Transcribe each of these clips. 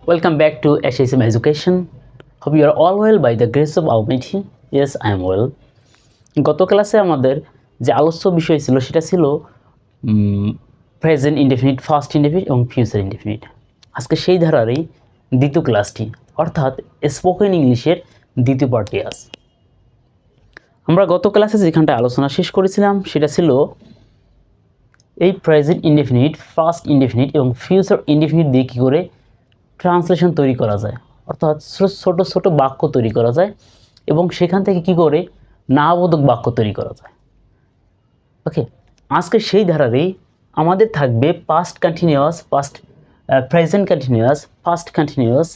Welcome back to HSM Education. Hope you are all well by the grace of Almighty. Yes, I am well. গত ক্লাসে আমাদের যে আলোচ্য বিষয় ছিল সেটা ছিল প্রেজেন্ট ইনডেফিনিট, ফাস্ট ইনডেফিনিট এবং ফিউচার ইনডেফিনিট। আজকে সেই ধারারই দ্বিতীয় ক্লাসটি, অর্থাৎ স্পোকেন ইংলিশের দ্বিতীয় পার্টটি আজ। আমরা গত ক্লাসে যেখানটা আলোচনা শেষ করেছিলাম সেটা ছিল এই প্রেজেন্ট ইনডেফিনিট, ফাস্ট ইনডেফিনিট এবং ফিউচার ইনডেফিনিট দিয়ে কী করে ট্রান্সলেশন তৈরি করা যায়, অর্থাৎ ছোট ছোট বাক্য তৈরি করা যায় এবং সেখান থেকে কি করে নামবোধক বাক্য তৈরি করা যায়। ওকে, আজকে সেই ধারারই আমাদের থাকবে past continuous, present continuous, past continuous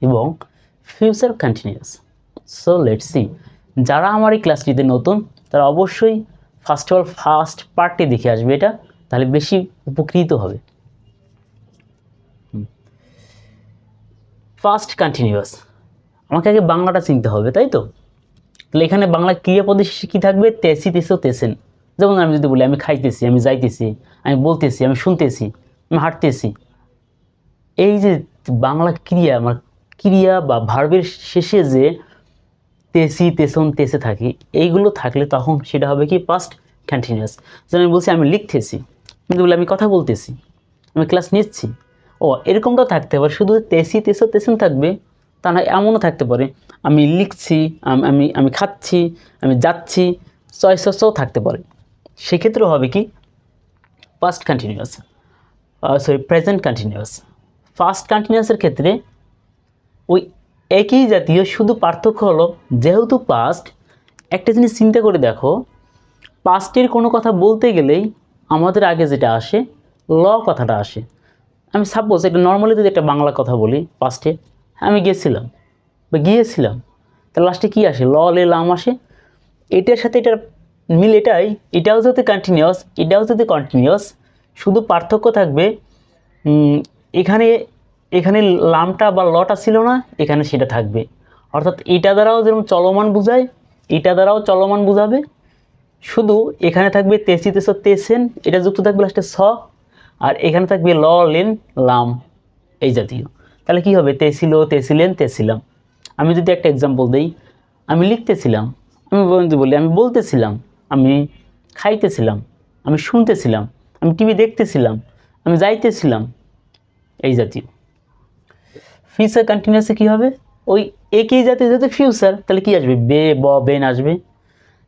এবং future continuous. So let's see, যারা আমার এই ক্লাসটিতে নতুন তারা অবশ্যই ফার্স্ট অফ অল ফার্স্ট পার্টটি দেখে আসবে, এটা তাহলে বেশি উপকৃত হবে। ফার্স্ট কন্টিনিউয়াস, আমাকে আগে বাংলাটা চিনতে হবে, তাই তো? তাহলে এখানে বাংলা ক্রিয়াপদের শেষে কী থাকবে? তেসি, তেসো, তেসেন। যেমন আমি যদি বলি আমি খাইতেছি, আমি যাইতেছি, আমি বলতেছি, আমি শুনতেছি, আমি হাঁটতেছি, এই যে বাংলা ক্রিয়া, আমার ক্রিয়া বা ভার্বের শেষে যে তেসি, তেসন, তেসে থাকে, এইগুলো থাকলে তখন সেটা হবে কি পাস্ট কন্টিনিউয়াস। যেমন আমি বলছি আমি লিখতেছি, কিন্তু বলি আমি কথা বলতেছি, আমি ক্লাস নিচ্ছি, ও এরকমটাও থাকতে পারে, শুধু তেসি, তেসো, তেসেন থাকবে তা না, এমনও থাকতে পারে আমি লিখছি, আমি খাচ্ছি, আমি যাচ্ছি, চয়েসও থাকতে পারে। সেক্ষেত্রেও হবে কি past continuous, present continuous. First কন্টিনিউয়াসের ক্ষেত্রে ওই একই জাতীয়, শুধু পার্থক্য হলো যেহেতু পাস্ট, একটা জিনিস চিন্তা করে দেখো, পাস্টের কোনো কথা বলতে গেলেই আমাদের আগে যেটা আসে ল কথাটা আসে। আমি সাপোজ এটা নর্মালি যদি একটা বাংলা কথা বলি, পাস্টে আমি গেছিলাম বা গিয়েছিলাম, তার লাস্টে কী আসে? ল, লে, লাম আসে। এটার সাথে এটার মিল এটাই, এটাও যদি কন্টিনিউয়াস, এটাও যদি কন্টিনিউয়াস, শুধু পার্থক্য থাকবে এখানে এখানে লামটা বা লটা ছিল না, এখানে সেটা থাকবে। অর্থাৎ এটা দ্বারাও যেরকম চলমান বোঝায়, এটা দ্বারাও চলমান বোঝাবে, শুধু এখানে থাকবে তেসি, তেসো, তেসেন, এটা যুক্ত থাকবে লাস্টে স, আর এখানে থাকবে ল, লেন, লাম, এই জাতীয়। তাহলে কি হবে? তেসিল, তেসিলেন, তেসিলাম। আমি যদি একটা এক্সাম্পল দিই, আমি লিখতেছিলাম, আমি বলি আমি বলতেছিলাম, আমি খাইতেছিলাম, আমি শুনতেছিলাম, আমি টিভি দেখতেছিলাম, আমি যাইতেছিলাম, এই জাতীয়। ফিউচার কন্টিনিউয়াসে কী হবে? ওই একই জাতীয় যেহেতু ফিউচার, তাহলে কী আসবে? বে, ব, বেন আসবে।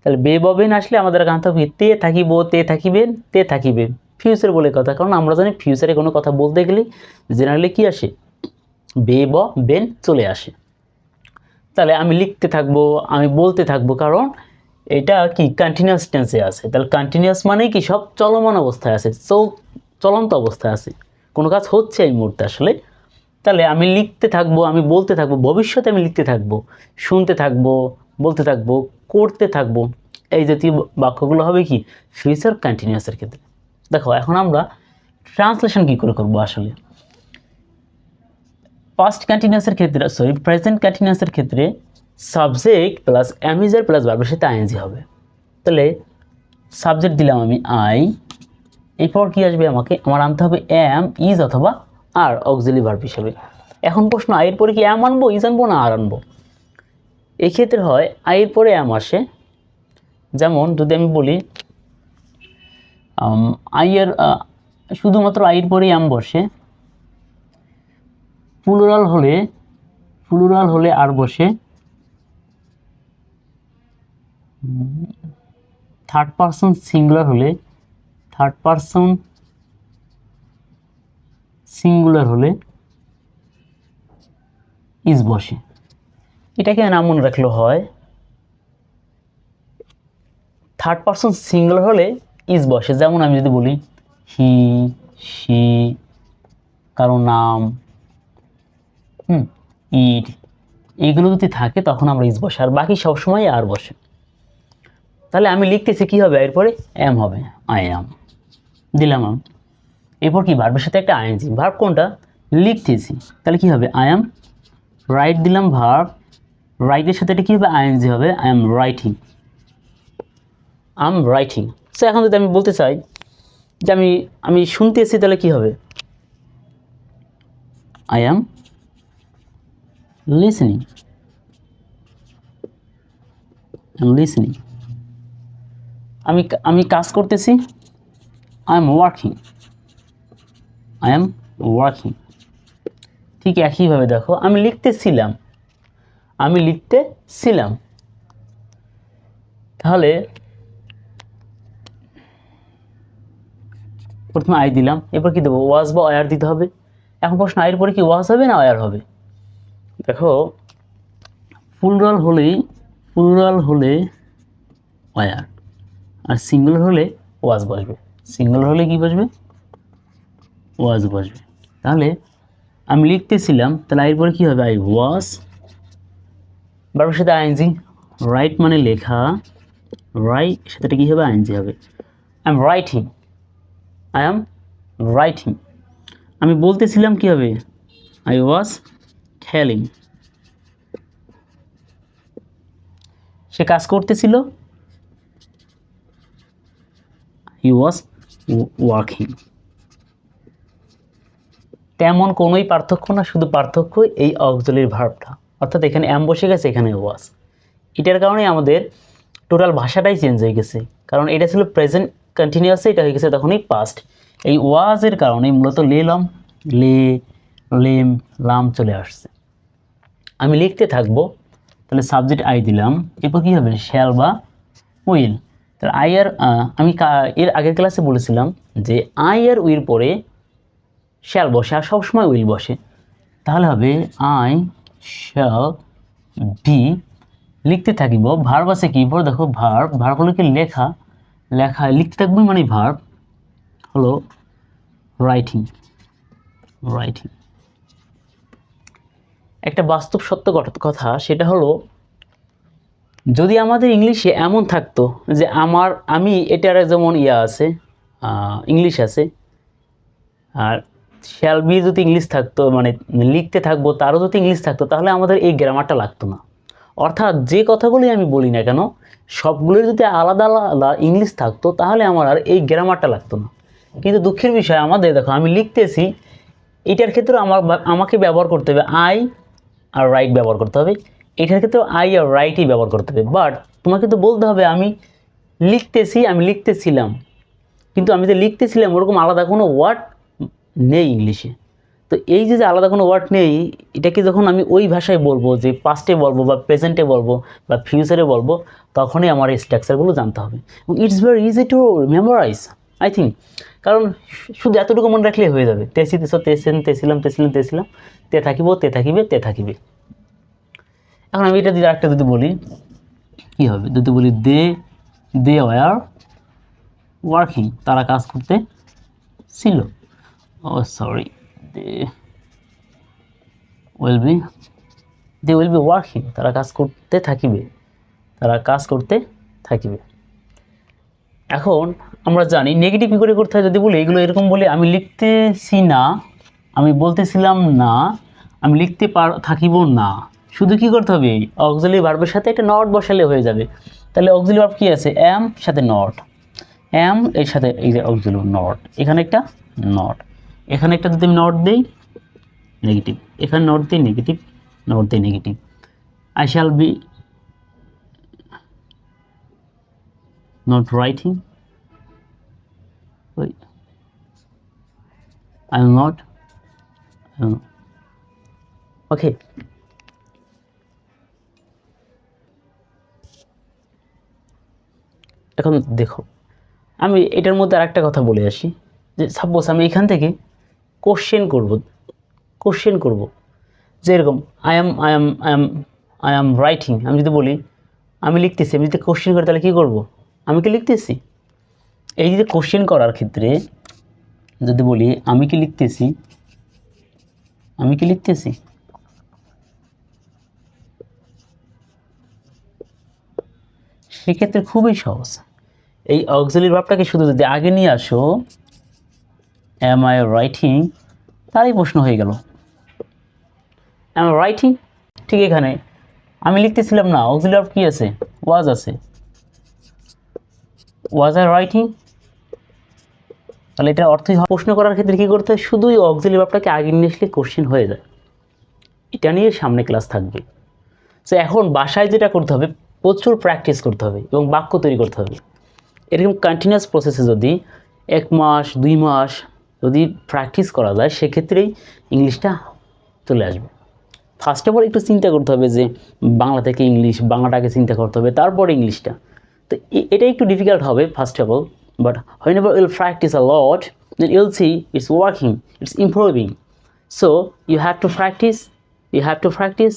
তাহলে বে, ব, বেন আসলে আমাদের গান থাকবে তে থাকিব, তে থাকিবেন, তে থাকিবে। ফিউচার বলে কথা, কারণ আমরা জানি ফিউচারে কোনো কথা বলতে গেলে জেনারেলি কী আসে? বে, ব, বেন চলে আসে। তাহলে আমি লিখতে থাকবো, আমি বলতে থাকবো, কারণ এটা কি কন্টিনিউয়াস টেন্সে আছে। তাহলে কন্টিনিউয়াস মানে কি সব চলমান অবস্থায় আছে, চলন্ত অবস্থায় আছে, কোনো কাজ হচ্ছে এই মুহূর্তে আসলে। তাহলে আমি লিখতে থাকবো, আমি বলতে থাকবো, ভবিষ্যতে আমি লিখতে থাকবো, শুনতে থাকবো, বলতে থাকবো, করতে থাকবো, এই জাতীয় বাক্যগুলো হবে কি ফিউচার কন্টিনিউয়াসের ক্ষেত্রে। দেখো এখন আমরা ট্রান্সলেশন কী করে করবো আসলে। পাস্ট কন্টিনিউয়াসের ক্ষেত্রে, প্রেজেন্ট কন্টিনিউয়াসের ক্ষেত্রে সাবজেক্ট প্লাস অ্যামিজার প্লাস ভার্বের সাথে আইএনজি হবে। তাহলে সাবজেক্ট দিলাম আমি আই, এরপর কি আসবে? আমার আনতে হবে এম, ইজ অথবা আর অক্সিলারি ভার্ব হিসেবে। এখন প্রশ্ন, আইয়ের পরে কি এম আনবো, ইজ আনবো না আর আনবো? এক্ষেত্রে হয় আইয়ের পরে এম আসে। যেমন যদি আমি বলি আইয়ের শুধুমাত্র আইয়ের পরে এম বসে, প্লুরাল হলে আর বসে, থার্ড পারসন সিঙ্গুলার হলে ইজ বসে। এটাকে নাম মনে রাখলে হয়, থার্ড পারসন সিঙ্গুলার হলে ইজ বসে। যেমন আমি যদি বলি হি, শি, কারো নাম, ইট, এইগুলো যদি থাকে তখন আমরা ইজ বসে, আর বাকি সবসময় আর বসে। তাহলে আমি লিখতেছি কি হবে? এরপরে এম হবে, আই অ্যাম দিলাম আম, এরপর কি ভার্বের সাথে একটা আইএনজি। ভার্ব কোনটা? লিখতেছি, তাহলে কি হবে? আই অ্যাম রাইট দিলাম ভার্ব, রাইটের সাথে এটা কী হবে? আইএনজি হবে, আই অ্যাম রাইটিং, সো এখন যদি আমি বলতে চাই যে আমি শুনতেছি, তাহলে কি হবে? I am listening, listening. আমি আমি কাজ করতেছি, I am working, I am working. ঠিক একইভাবে দেখো আমি লিখতেছিলাম, আমি লিখতেছিলাম। তাহলে প্রথমে আই দিলাম, এরপর কি দেবো, ওয়াজ বা ওয়ার দিতে হবে। এখন প্রশ্ন, আয়ের পরে কি ওয়াজ হবে না ওয়ার হবে? দেখো প্লুরাল হলে ওয়ার, আর সিঙ্গুলার হলে ওয়াজ বসবে। সিঙ্গুলার হলে কি বসবে, ওয়াজ বসবে। তাহলে আমি লিখতেছিলাম, তাহলে আয়ের পরে কী হবে, আই ওয়াজ, বারবার সাথে আইএনজি, রাইট মানে লেখা, রাইট সাথে কী হবে, আইএনজি হবে। I am writing, I am writing. আমি বলতেছিলাম কী হবে, আই ওয়াজ টেলিং। সে কাজ করতেছিল, হি ওয়াজ ওয়ার্কিং। তেমন কোনোই পার্থক্য না, শুধু পার্থক্য এই অক্সিলারি ভার্বটা, অর্থাৎ এখানে অ্যাম বসে গেছে, এখানে ওয়াজ। এটার কারণে আমাদের টোটাল ভাষাটাই চেঞ্জ হয়ে গেছে, কারণ এটা ছিল প্রেজেন্ট কন্টিনিউয়াস, এটা হয়ে গেছে তখনই পাস্ট। এই ওয়াজের কারণে মূলত লেলাম, লেম, লাম চলে আসছে। আমি লিখতে থাকবো, তাহলে সাবজেক্ট আই দিলাম, এরপর কী হবে, শ্যাল বা উইল। তাহলে আই আর আমি এর আগের ক্লাসে বলেছিলাম যে আই আর উইল পরে শ্যাল বসে আর সবসময় উইল বসে। তাহলে হবে আই শ্যাল বি, লিখতে থাকিব। ভার্ব আছে কি, পর দেখো ভার্ব হলো কি লেখা, লিখতে থাকবো মানে ভার্ব হলো রাইটিং। একটা বাস্তব সত্য কথা, সেটা হলো যদি আমাদের ইংলিশে এমন থাকতো যে আমি এটার যেমন আছে, ইংলিশ আছে, আর শ্যাল বি যদি ইংলিশ থাকতো, মানে লিখতে থাকবো তারও যদি ইংলিশ থাকতো, তাহলে আমাদের এই গ্রামারটা লাগতো না। অর্থাৎ যে কথাগুলি আমি বলি না কেন, সবগুলোর যদি আলাদা আলাদা ইংলিশ থাকতো, তাহলে আমার আর এই গ্রামারটা লাগতো না। কিন্তু দুঃখের বিষয় আমাদের, দেখো আমি লিখতেছি, এটার ক্ষেত্রে আমাকে ব্যবহার করতে হবে আই আর রাইট ব্যবহার করতে হবে, এটার ক্ষেত্রে আই আর রাইটই ব্যবহার করতে হবে। বাট তোমাকে তো বলতে হবে আমি লিখতেছিলাম, কিন্তু আমি যে লিখতেছিলাম ওরকম আলাদা কোনো ওয়ার্ড নেই ইংলিশে। তো এই যে আলাদা কোনো ওয়ার্ড নেই, এটাকে যখন আমি ওই ভাষায় বলবো, যে পাস্টে বলবো বা প্রেজেন্টে বলবো বা ফিউচারে বলবো, তখনই আমার এই স্ট্রাকচারগুলো জানতে হবে। এবং it's very easy to memorise, I think. কারণ শুধু এতটুকু মনে রাখলেই হয়ে যাবে, তেসি তেস তেসেন তেছিলাম, তে থাকিবে। এখন আমি এটা যদি আরেকটা যদি বলি কী হবে, যদি বলি দে ওয়ার ওয়ার্কিং, তারা কাজ করতে ছিল, oh sorry, they will be working, তারা কাজ করতে থাকিবে। এখন আমরা জানি নেগেটিভ কী করে করতে হয়, যদি বলি এগুলো এরকম বলি, আমি লিখতেছি না, আমি বলতেছিলাম না, আমি লিখতে থাকিব না, শুধু কি করতে হবে, অক্সিলারি ভার্বের সাথে একটা নট বসালে হয়ে যাবে। তাহলে অক্সিলারি ভার্ব কি আছে, অ্যাম সাথে নট, অ্যাম এর সাথে এই যে অক্সিলারি নট, এখানে একটা নট, এখানে একটা যদি আমি নট দিই নেগেটিভ, এখানে নট দিই negative, I shall be not writing, I am not, okay. এখন দেখো আমি এটার মধ্যে আরেকটা কথা বলে আসি, যে সাপোজ আমি এখান থেকে কোশ্চেন করব, যে এরকম আই এম রাইটিং, আমি যদি বলি আমি লিখতেছি, আমি যদি কোশ্চেন করি তাহলে কী করব, আমি কি লিখতেছি? এই যে কোশ্চেন করার ক্ষেত্রে যদি বলি আমি কি লিখতেছি, সেক্ষেত্রে খুবই সহজ, এই অক্সিলারি ভার্বটাকে শুধু যদি আগে নিয়ে আসো, অ্যাম আই রাইটিং, তারই প্রশ্ন হয়ে গেল। অ্যাম আই রাইটিং, ঠিক এখানে আমি লিখতেছিলাম না, অক্সিলারি ভার্ব কী আছে, ওয়াজ আছে, ওয়াজ আই রাইটিং। তাহলে এটা অর্থই প্রশ্ন করার ক্ষেত্রে কী করতে হয়, শুধুই অক্সিলারি ভার্বটাকে আগে নিয়ে আসলে কোশ্চেন হয়ে যায়। এটা নিয়ে সামনে ক্লাস থাকবে। সো এখন বাসায় যেটা করতে হবে, প্রচুর প্র্যাকটিস করতে হবে এবং বাক্য তৈরি করতে হবে। এরকম কন্টিনিউয়াস প্রসেসে যদি 1 মাস 2 মাস যদি প্র্যাকটিস করা যায়, সেক্ষেত্রেই ইংলিশটা চলে আসবে। ফার্স্ট অফ অল একটু চিন্তা করতে হবে যে বাংলা থেকে ইংলিশ, বাংলাটাকে চিন্তা করতে হবে, তারপরে ইংলিশটা। তো এটা একটু ডিফিকাল্ট হবে first of all, but whenever you'll practice a lot, then you'll see it's working, it's improving. So you have to practice,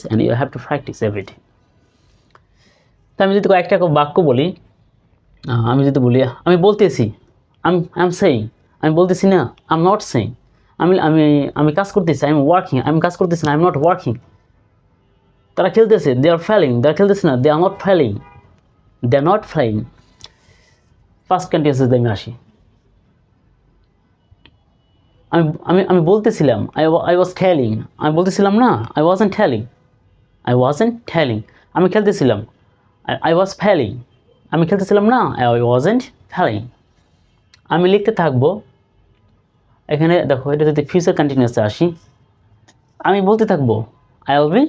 and you have to practice every day. তো আমি যদি কয়েকটা বাক্য বলি, আমি যদি বলি আমি বলতেছি, আই এম সেইং, আমি বলতেছি না, আই এম নট সেইং, আমি আমি আমি কাজ করতেছি, আই এম ওয়ার্কিং, আমি কাজ করতেছি না, আই এম নট ওয়ার্কিং। তারা খেলতেছে, দে আর ফেলিং, তারা খেলতেছে না, they are not playing, they are not flying. First কন্টিনিউয়াসে আমি আসি, আমি আমি আমি বলতেছিলাম, আই ওয়াজ টেলিং, আমি বলতেছিলাম না, আই ওয়াজন্ট টেলিং, আমি খেলতেছিলাম, আই ওয়াজ ফেলিং, আমি খেলতেছিলাম না, আই ওয়াজন্ট ফেলিং। আমি লিখতে থাকবো, এখানে দেখো এটা যদি ফিউচার কন্টিনিউয়াসে আসি, আমি বলতে থাকবো I will be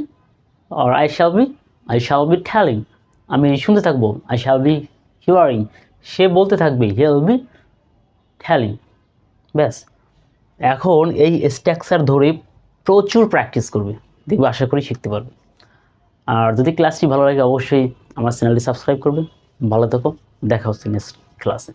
or I shall be telling, আমি শুনতে থাকবো আই শ্যাল বি হিয়ারিং, সে বলতে থাকবে হি উইল বি টেলিং। ব্যাস, এখন এই স্ট্রাকচার ধরে প্রচুর প্র্যাকটিস করবে, দেখবে আশা করি শিখতে পারবে। আর যদি ক্লাসটি ভালো লাগে অবশ্যই আমার চ্যানেলটি সাবস্ক্রাইব করবে। ভালো থাকো, দেখা হচ্ছে নেক্সট ক্লাসে।